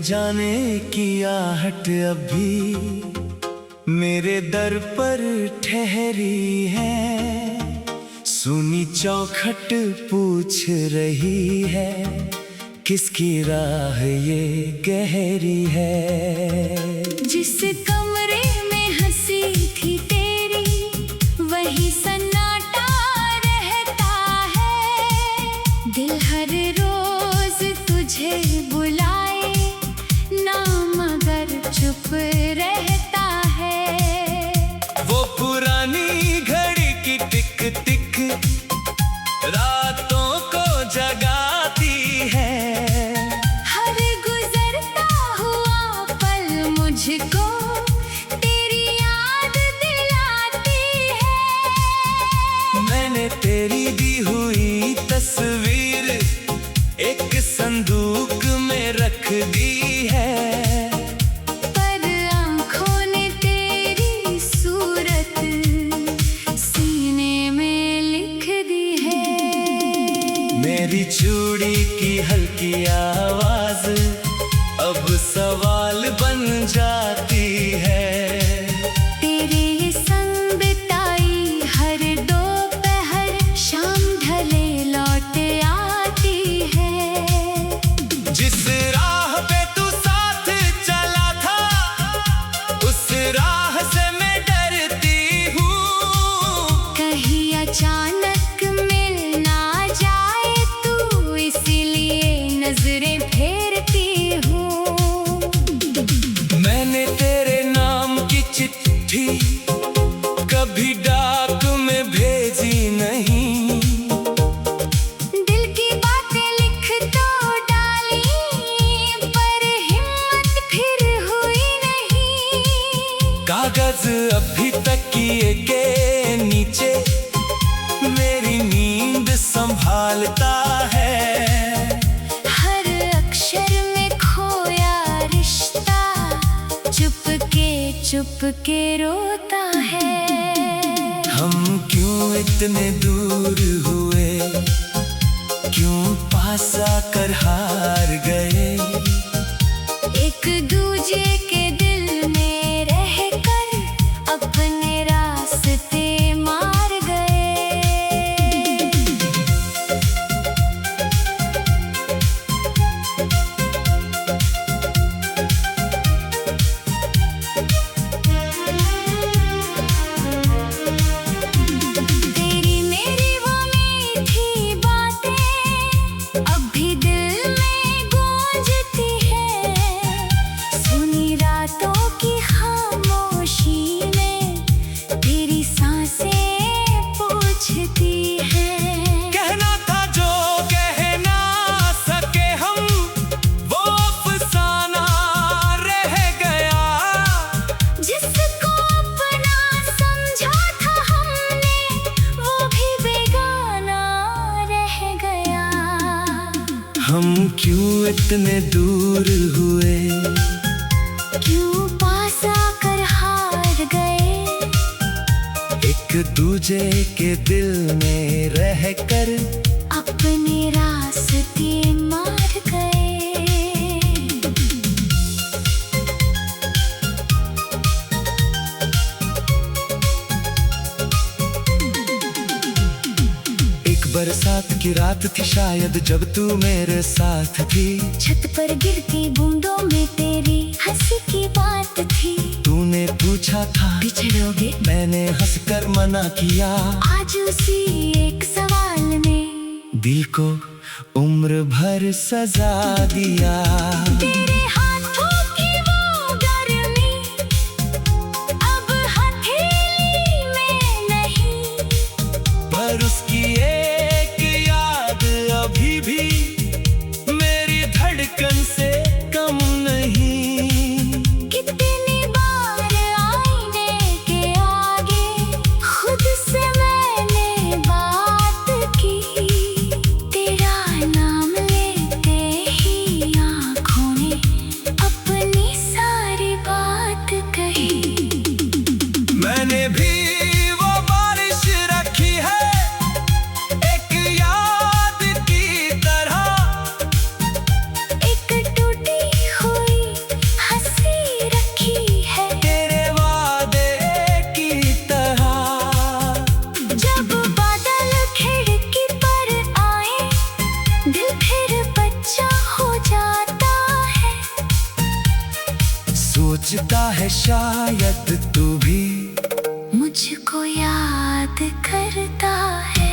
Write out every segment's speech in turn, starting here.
जाने की आहट अभी मेरे दर पर ठहरी है। सुनी चौखट पूछ रही है, किसकी राह ये गहरी है। जिस कमरे में हंसी थी तेरी, वही सन्नाटा रहता है। दिल हर रोज तुझे बुलाए ना, मगर चुप रहता है। वो पुरानी घड़ी की टिक टिक रातों को जगाती है। हर गुजरता हुआ पल मुझको तेरी याद दिलाती है। मैंने तेरी दी हुई तस्वीर एक संदूक में रख दी है। पर आँखों ने तेरी सूरत सीने में लिख दी है। मेरी चूड़ी की हल्की आवाज अब सवाल बन जाती है। तेरे संग बिताई हर दोपहर, शाम ढले लौट आती है। जिस राह पे तू साथ चला था, उस राह से मैं डरती हूँ। कहीं अचानक मिल ना जाए तू, इसीलिए नजरें फेरती हूँ। मैंने तेरे नाम की चिट्ठी कभी डाक में भेजी नहीं। दिल की बातें लिख तो डाली, पर हिम्मत फिर हुई नहीं। कागज अभी तकिए के नीचे मेरी नींद संभालता है। हर अक्षर में खोया रिश्ता चुप के रोता है। हम क्यों इतने दूर हुए, क्यों पास आकर हार गए। एक दूजे के दिल में रहकर अपने रास्ते मार गए। तेरी मेरी वो मीठी बातें अब भी दिल में गूंजती है। सुनी रातों की खामोशी में तेरी सांसें पूछती हैं। कहना था जो कह ना सके हम, वो अफसाना रह गया। जिसको अपना समझा था हमने, वो भी बेगाना रह गया। हम क्यों इतने दूर हुए, क्यों पास आकर हार गए। एक दूजे के दिल में रहकर अपने रास्ते मार गए। एक बरसात की रात थी शायद, जब तू मेरे साथ थी। छत पर गिरती बूंदों में तेरी हंसी की बात थी। तूने पूछा था बिछड़ोगे, मैंने हंसकर मना किया। आज उसी एक सवाल ने दिल को उम्र भर सजा दिया। तेरे हाथों की वो गर्मी अब हथेली में नहीं। पर उसकी एक याद अभी भी मेरी धड़कन से कम नहीं। कितनी बार आईने के आगे खुद से मैंने बात की। तेरा नाम लेते ही आँखों ने सोचता है शायद तू भी मुझको याद करता है।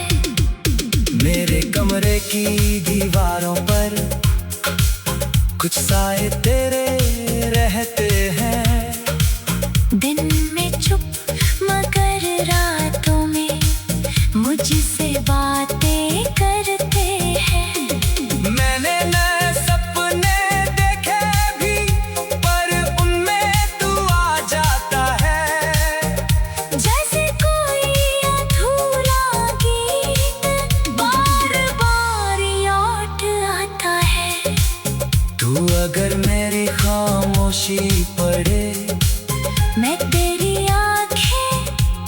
मेरे कमरे की दीवारों पर कुछ साए तेरे रहते हैं। दिन में चुप मगर रातों में मुझसे बातें करते हैं। मैंने नए सपने देखे भी पर उनमें तू आ जाता है। जैसे कोई अधूरा गीत बार बार लौट आता है। तू अगर मेरी खामोशी पढ़े मैं तेरी आंखें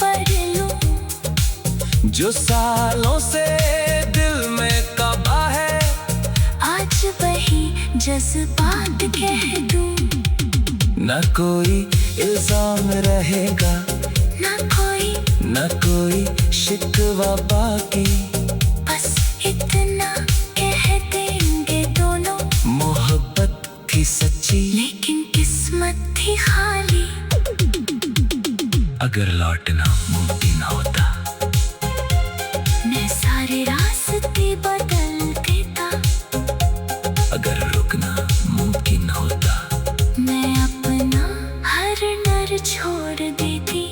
पढ़ लूं। जो सालों से दिल में कबा है आज वही जज्बात कह दूं। न कोई इल्जाम रहेगा न कोई शिकवा बाकी। बस इतना कह देंगे दोनों, मोहब्बत थी सच्ची लेकिन किस्मत थी खाली। अगर लौटना मुमकिन होता मैं सारे रास्ते बदल देता। अगर रुकना मुमकिन होता मैं अपना हर नर छोड़ देती।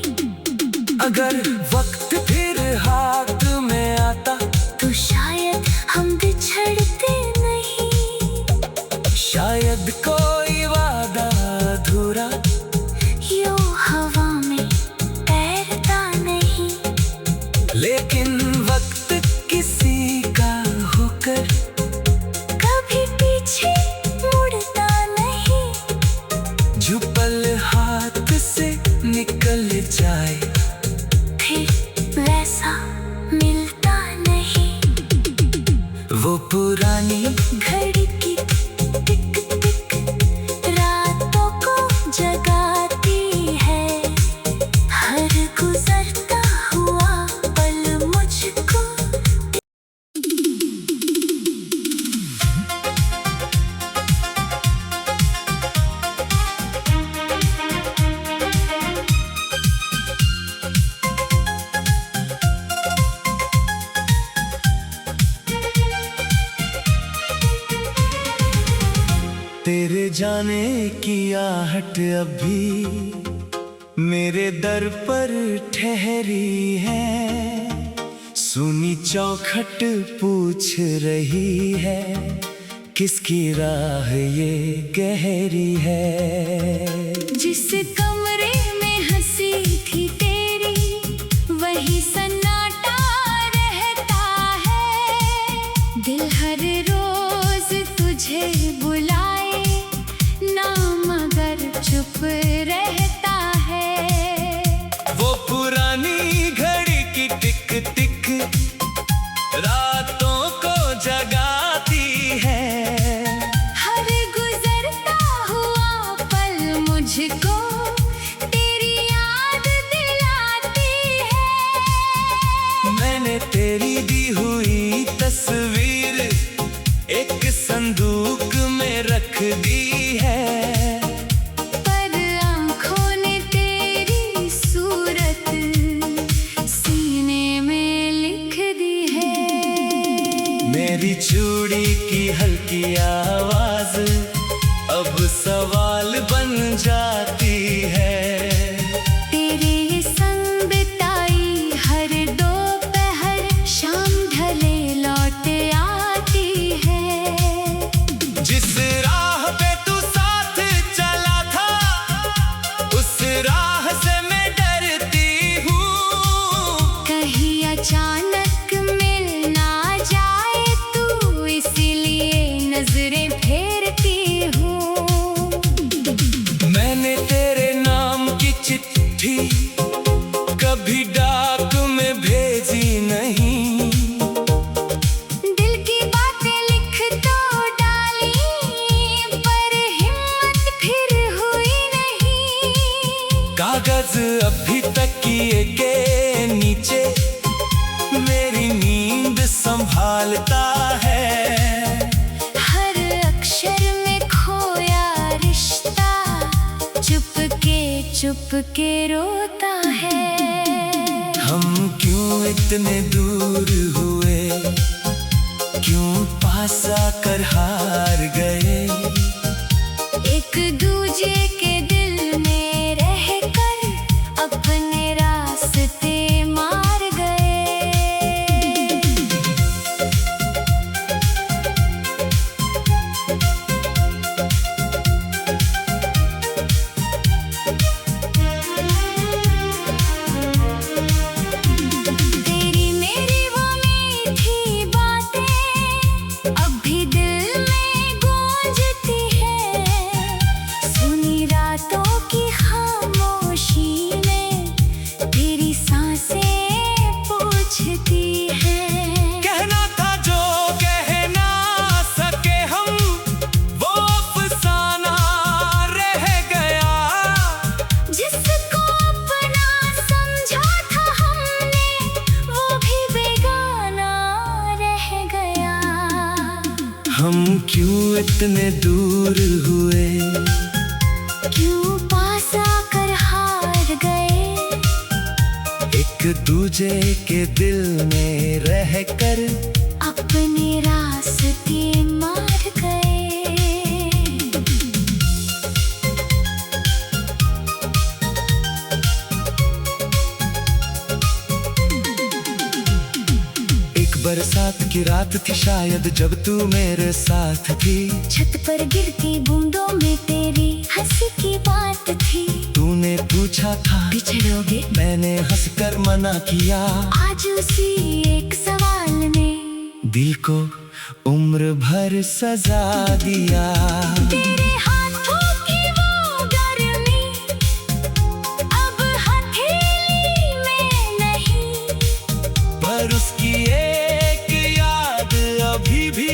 अगर वक्त फिर हाथ में आता तो शायद हम बिछड़ते नहीं। शायद कोई वादा अधूरा यूं हवा में तैरता नहीं। लेकिन वक्त किसी का होकर कभी पीछे मुड़ता नहीं। जो पल हाथ से निकल जाए फिर वैसा मिलता नहीं। वो पुरानी घड़ी की टिक टिक रातों को जगाती है। हर गुजरता हुआ पल मुझको तेरे जाने की आहट अभी मेरे दर पर ठहरी है। सुनी चौखट पूछ रही है किसकी राह ये गहरी है। जिस कमरे में हंसी थी तेरी वही सन्नाटा रहता है। दिल हर रोज तुझे बुलाए ना मगर चुप रहता है। वो पुरानी घड़ी की टिक टिक रातों को जगाती है। हर गुजरता हुआ पल मुझको तेरी याद दिलाती है। मैंने तेरी दी हुई तस्वीर एक संदूक में रख दी है। पर आँखों ने तेरी सूरत सीने में लिख दी है। मेरी चूड़ी की हल्की आवाज अब सवाल बन जाती है। तेरे संग बिताई हर दोपहर शाम ढले लौट आती है। जिस राह पे तू साथ चला था उस राह से मैं डरती हूँ। कहीं अचानक मिल ना जाए तू इसीलिए नजरें फेरती हूँ। मैंने तेरे नाम की चिट्ठी कभी डाक में भेजी नहीं। दिल की बातें लिख तो डाली पर हिम्मत फिर हुई नहीं। कागज अभी तकिए के नीचे मेरी नींद संभालता है। हर अक्षर में खोया रिश्ता चुप छुप के रोता है। हम क्यों इतने दूर हुए, क्यों पास आकर हार गए। एक दूजे के दिल में रहकर अपने रास्ते मार गए। तेरी मेरी वो मीठी बातें अब भी दिल में गूंजती है। सुनी रातों की खामोशी में तेरी सांसें पूछती है। कहना था जो कह ना सके हम, वो अफसाना रह गया। जिसको अपना समझा था हमने, वो भी बेगाना रह गया। हम क्यों इतने दूर हुए, क्यों पास आकर हार गए। एक दूजे के दिल में रहकर अपने रास्ते मार गए। एक बरसात की रात थी शायद, जब तू मेरे साथ थी। छत पर गिरती बूंदों में तेरी हंसी की बात थी। तूने पूछा था बिछड़ोगे, मैंने हंसकर मना किया। आज उसी एक सवाल ने दिल को उम्र भर सजा दिया। तेरे हाथों की वो गर्मी अब हथेली में नहीं। पर उसकी एक याद अभी भी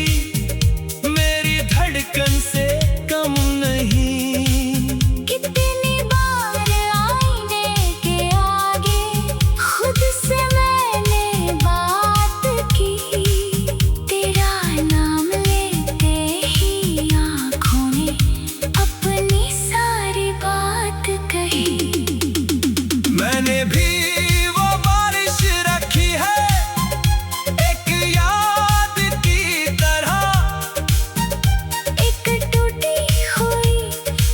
मेरी धड़कन से कम नहीं। कितनी बार आईने के आगे खुद से मैंने बात की। तेरा नाम लेते ही आँखों ने अपनी सारी बात कही। मैंने भी वो बारिश रखी है एक याद की तरह। एक टूटी हुई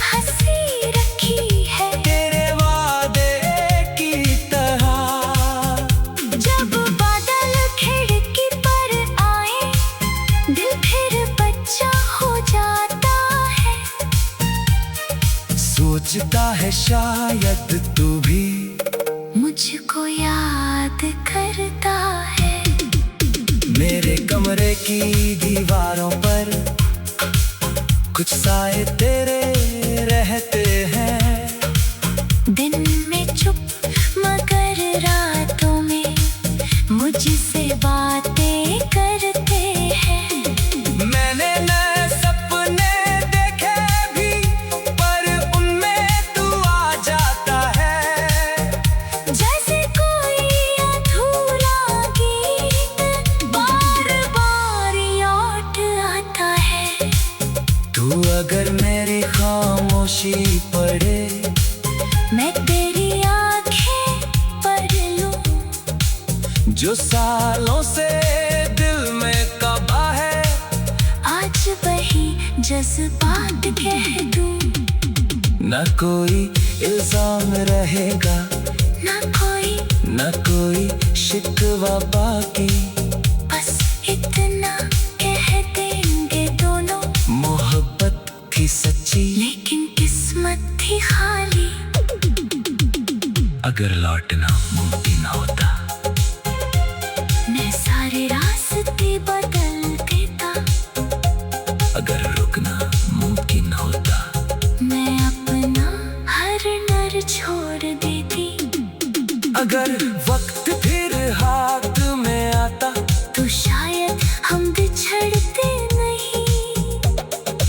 हंसी रखी है तेरे वादे की तरह। जब बादल खिड़की पर आए, दिल फिर बच्चा हो जाता है। सोचता है शायद तू भी मुझको याद करता है। मेरे कमरे की दीवारों पर कुछ साए तेरे रहते हैं। दिन में चुप मगर रातों में मुझसे बातें करते हैं। मैंने नए सपने देखे भी, पर उनमें तू आ जाता है। जैसे कोई अधूरा गीत बार बार लौट आता है। तू अगर मेरी खामोशी पढ़े, मैं तेरी आंखें पढ़ लूं। जो सालों से दिल में कबा है, आज वही जज्बात कह दूं। न कोई इल्जाम रहेगा, ना कोई शिकवा बाकी। बस इतना कह देंगे दोनों, मोहब्बत थी सच्ची लेकिन किस्मत थी खाली। अगर लौटना मुमकिन होता, मैं सारे रास्ते बदल देता। अगर रुकना मुमकिन होता, मैं अपना हर नर छोड़ देती। अगर वक्त फिर हाथ में आता, तो शायद हम बिछड़ते नहीं।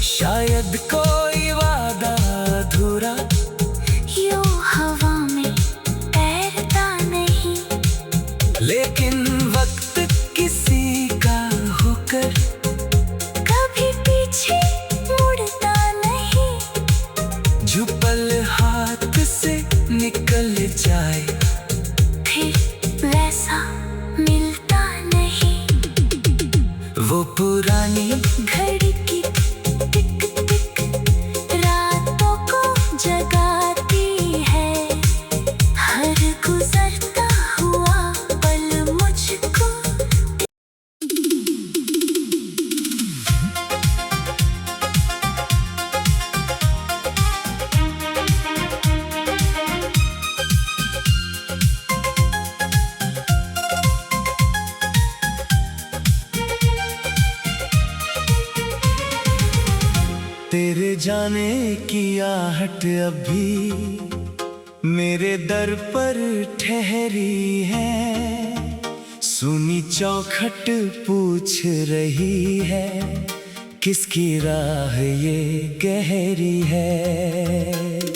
शायद कोई वादा अधूरा यूं हवा में तैरता वो पुरानी घड़ी की टिक टिक रातों को जगाती है। हर गुजरता हुआ पल मुझको तेरे जाने की आहट अभी मेरे दर पर ठहरी है। सुनी चौखट पूछ रही है, किसकी राह ये गहरी है।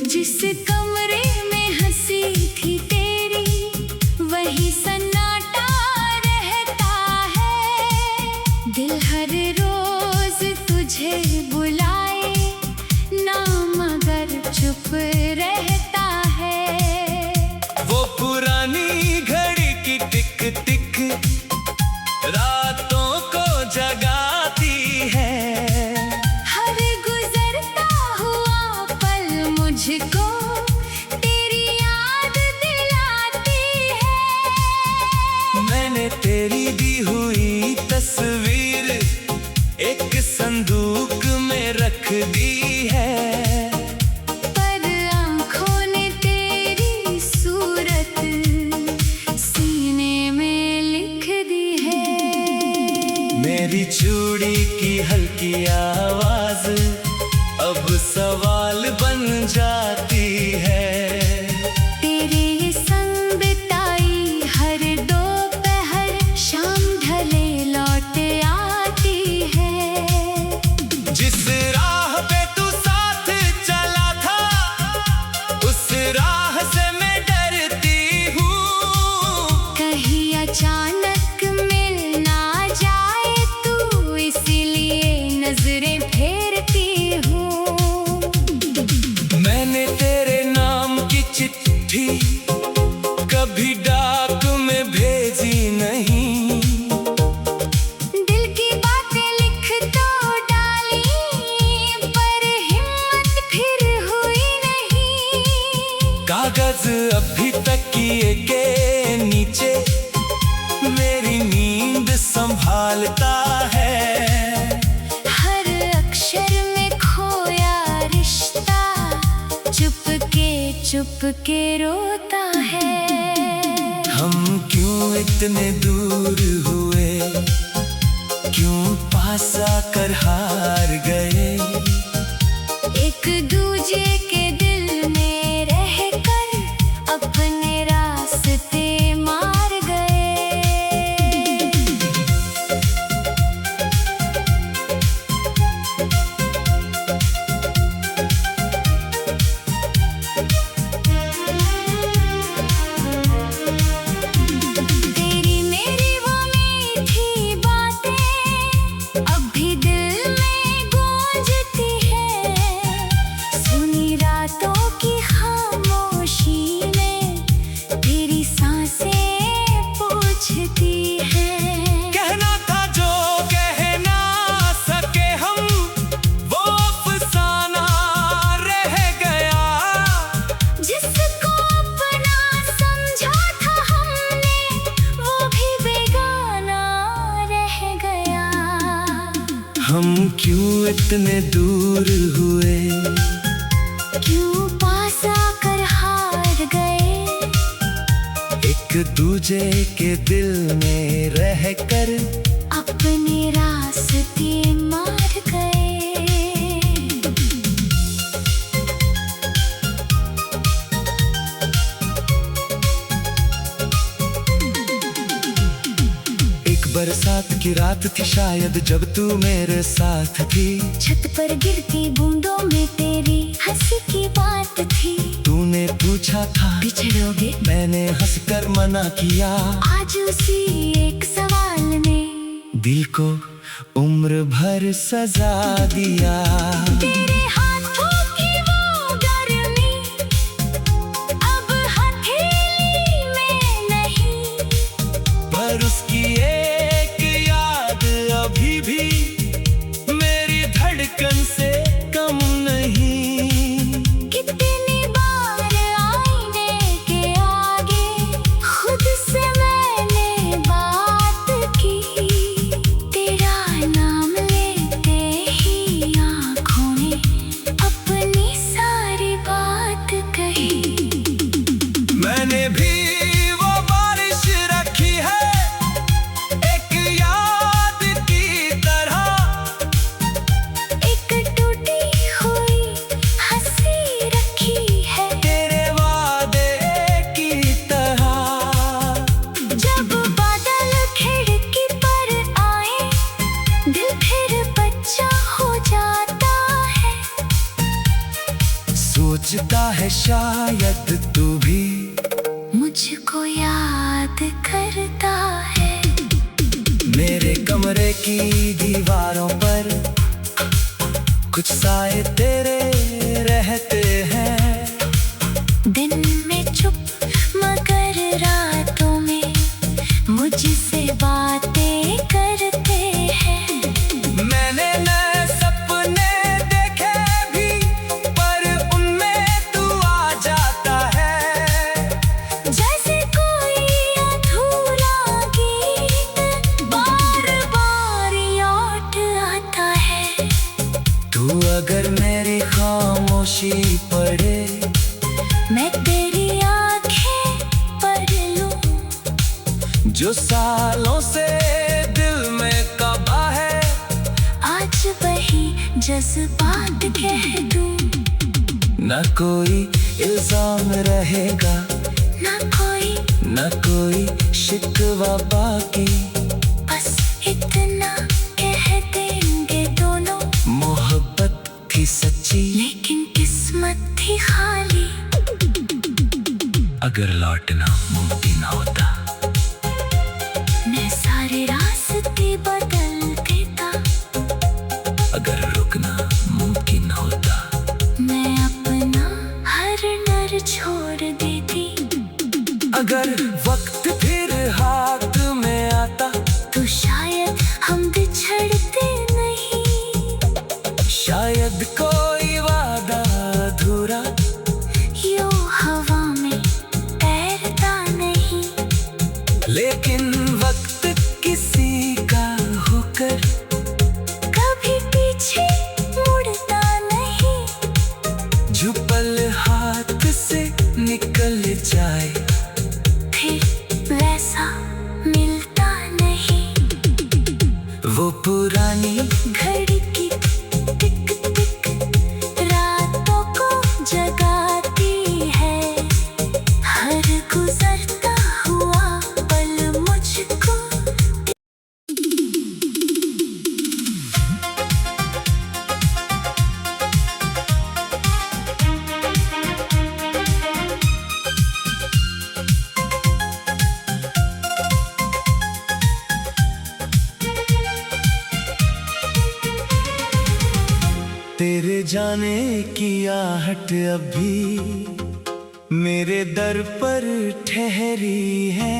जिस कमरे में हंसी थी तेरी वही सन्नाटा रहता है। दिल हर रोज तुझे बुलाए ना मगर चुप रहता है। वो पुरानी घड़ी की टिक टिक रातों को जगाती है। हर गुजरता हुआ पल मुझको तेरी याद दिलाती है। मैंने तेरी दी हुई तस्वीर एक संदूक में रख दी है। पर आँखों ने तेरी सूरत सीने में लिख दी है। मेरी चूड़ी की हल्की आवाज अब सवाल बन जाती है। तेरे संग बिताई हर दोपहर शाम ढले लौट आती है। जिस राह पे तू साथ चला था उस राह से मैं डरती हूँ। कहीं अचानक मिल ना जाए तू इसीलिए नजरें फेरती हूँ। मैंने तेरे नाम की चिट्ठी कभी डाक में भेजी नहीं। दिल की बातें लिख तो डाली पर हिम्मत फिर हुई नहीं। कागज अभी तकिए के नीचे मेरी नींद संभालता है। हर अक्षर में खोया रिश्ता चुप के रोता है। हम क्यों इतने दूर हुए, क्यों पास आकर हार गए। एक दूजे के दिल में रहकर अपने रास्ते मार गए। तेरी मेरी वो मीठी बातें अब भी दिल में गूंजती है। सुनी रातों की खामोशी में तेरी सांसें पूछती हैं। कहना था जो कह ना सके हम, वो अफसाना रह गया। जिसको अपना समझा था हमने वो भी बेगाना रह गया। हम क्यों इतने दूर हुए, क्यों पास आकर हार गए। एक दूजे के दिल में रहकर अपने रास्ते मार गए। एक बरसात की रात थी शायद जब तू मेरे साथ थी। छत पर गिरती बूंदों में तेरी हंसी की बात थी। तूने पूछा था बिछड़ोगे, मैंने हंसकर मना किया। आज उसी एक सवाल ने दिल को उम्र भर सजा दिया। तेरे हाथों की वो गर्मी अब हथेली में नहीं। पर उसकी एक याद अभी भी सोचता है शायद तू भी मुझको याद करता है। मेरे कमरे की दीवारों पर कुछ साए तेरे रहते हैं। दिन में चुप मगर रातों में मुझसे बातें करते हैं। मैंने नए सपने देखे भी पर उनमें तू आ जाता है। जैसे कोई अधूरा गीत बार बार लौट आता है। तू अगर मेरी खामोशी पढ़े मैं तेरी आंखें पढ़ लूं। जो सालों से दिल में कबा है आज वही जज्बात कह दूं। न कोई इल्जाम रहेगा ना कोई शिकवा बाकी। बस इतना कह देंगे दोनों, मोहब्बत थी सच्ची लेकिन किस्मत थी खाली। अगर लौटना मुमकिन होता मैं सारे रास्ते बदल देता। अगर रुकना मुमकिन होता मैं अपना हर डर छोड़ देती। अगर वक्त फिर हाथ में आता तो शायद हम बिछड़ते नहीं। शायद कोई वादा अधूरा यूं हवा में तैरता नहीं। लेकिन वक्त किसी का होकर कभी पीछे मुड़ता नहीं। जो पल हाथ से निकल जाए फिर वैसा मिलता नहीं। वो पुरानी घड़ी की टिक टिक रातों को जगाती है। हर गुजरता हुआ पल मुझको तेरे जाने की आहट अभी मेरे दर पर ठहरी है।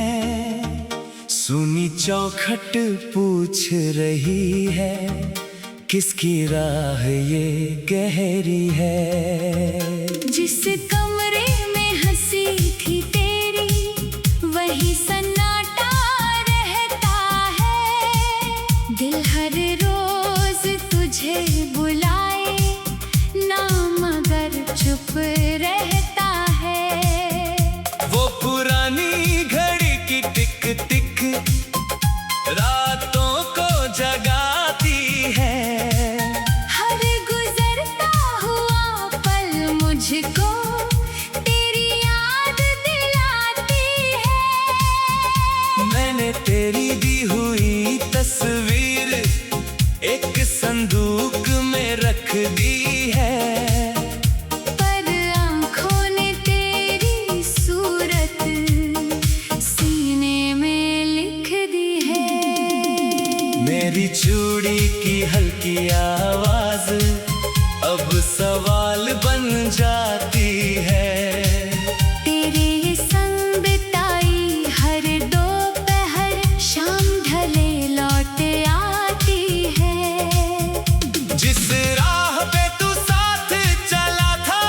सुनी चौखट पूछ रही है किसकी राह ये गहरी है। जिस कमरे में हंसी थी तेरी वही सन्नाटा रहता है। दिल हर रोज तुझे बुलाए ना मगर चुप रहता है। वो पुरानी घड़ी की टिक टिक रातों को जगाती है। हर गुजरता हुआ पल मुझको तेरी याद दिलाती है। मैंने तेरी दी हुई तस्वीर एक संदूक में रख दी है। पर आँखों ने तेरी सूरत सीने में लिख दी है। मेरी चूड़ी की हल्की आवाज अब सवाल बन जाती है। तेरे संग बिताई हर दोपहर शाम ढले लौट आती है। जिस राह पे तू साथ चला था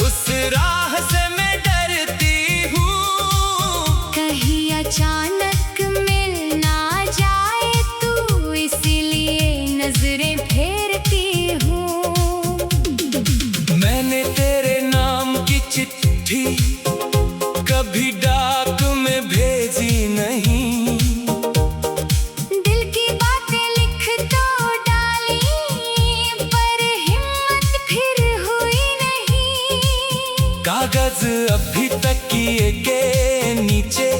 उस राह से मैं डरती हूँ। कहीं अचानक मिल ना जाए तू इसलिए नजरें फेरती हूँ। मैंने तेरे नाम की चिट्ठी कभी डाक में भेजी नहीं। दिल की बातें लिख तो डाली पर हिम्मत फिर हुई नहीं। कागज अभी तकिए के नीचे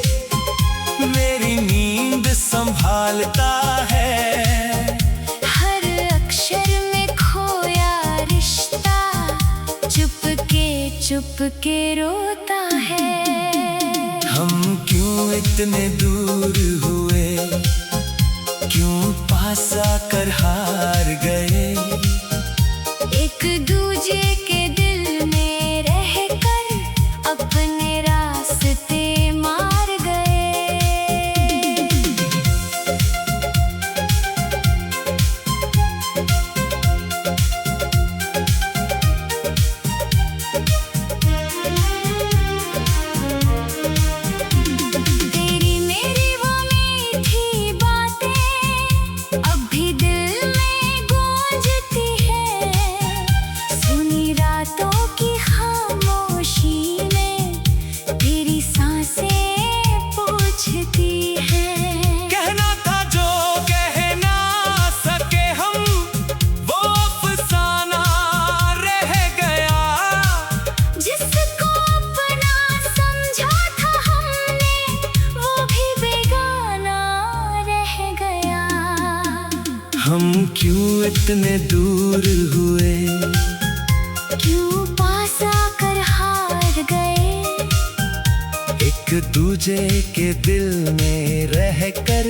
मेरी नींद संभालता है। हर अक्षर में खोया रिश्ता चुप के रोता है। हम क्यों इतने दूर हुए, क्यों पास आकर हार गए। एक दूजे के दिल में रहकर अपने रास्ते मार गए। तेरी मेरी वो मीठी बातें अब भी दिल में गूंजती है। सुनी रातों की खामोशी में तेरी सांसें पूछती है। कहना था जो कह ना सके हम, वो अफसाना रह गया। जिसको अपना समझा था हमने वो भी बेगाना रह गया। हम क्यों इतने दूर हुए, क्यों पास आकर हार गए। एक दूजे के दिल में रहकर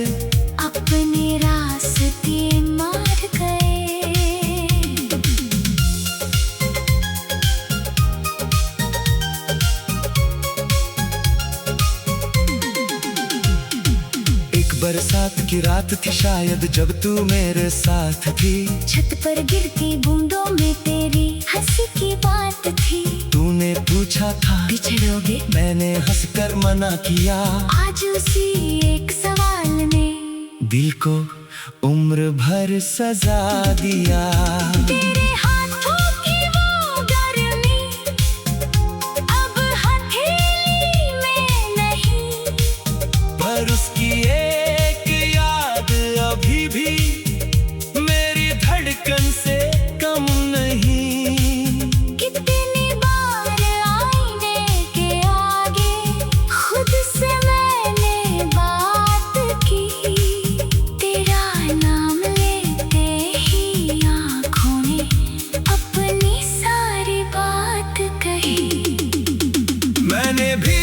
अपने रास्ते मार गए। एक बरसात की रात थी शायद जब तू मेरे साथ थी। छत पर गिरती बूंदों में तेरी हंसी की बात थी। तूने पूछा था बिछड़ोगे, मैंने हंसकर मना किया। आज उसी एक सवाल ने दिल को उम्र भर सजा दिया। तेरे हाथों की वो गर्मी अब हथेली में नहीं। पर उसकी एक याद अभी भी मेरी धड़कन से कम नहीं। कितनी बार आईने के आगे खुद से मैंने बात की। तेरा नाम लेते ही आँखों ने अपनी सारी बात कही। मैंने भी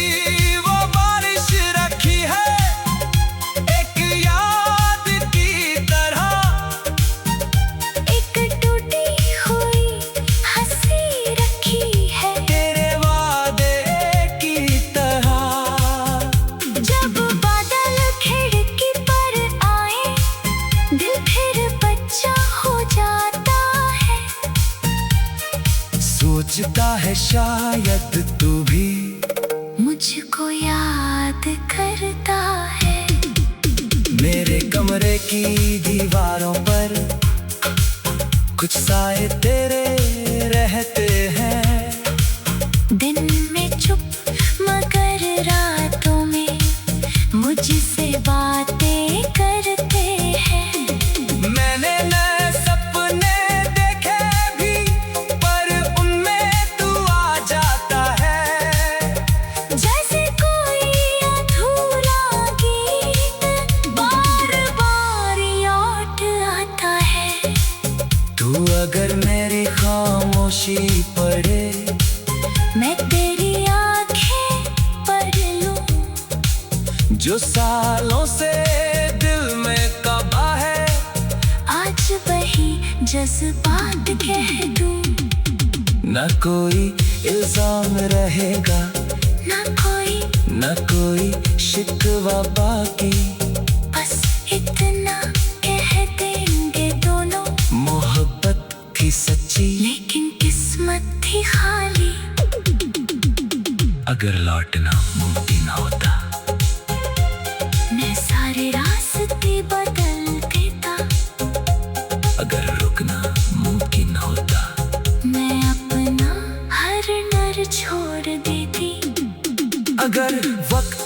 वो बारिश रखी है एक याद की तरह। एक टूटी हुई हंसी रखी है तेरे वादे की तरह। जब बादल खिड़की पर आए दिल फिर बच्चा हो जाता है। सोचता है शायद तू भी मुझको याद करता है। मेरे कमरे की दीवारों पर कुछ साए तेरे रहते हैं। दिन में चुप मगर रातों में मुझसे बातें करते हैं। मैंने नए सपने देखे भी पर उनमें तू आ जाता है। जैसे कोई अधूरा गीत बार बार लौट आता है। तू अगर मेरी खामोशी पढ़े, मैं तेरी आंखें पढ़ लूं जो सालों से दिल में कबा है। आज वही जज्बात कह दूं। न कोई इल्जाम रहेगा, न कोई शिकवा बाकी। बस इतना कह देंगे दोनों, मोहब्बत थी सच्ची लेकिन किस्मत थी खाली। अगर लौटना मुमकिन होता, मैं सारे रास्ते बदल देता। अगर रुकना मुमकिन होता, मैं अपना हर नर छोड़ देती। अगर वक्त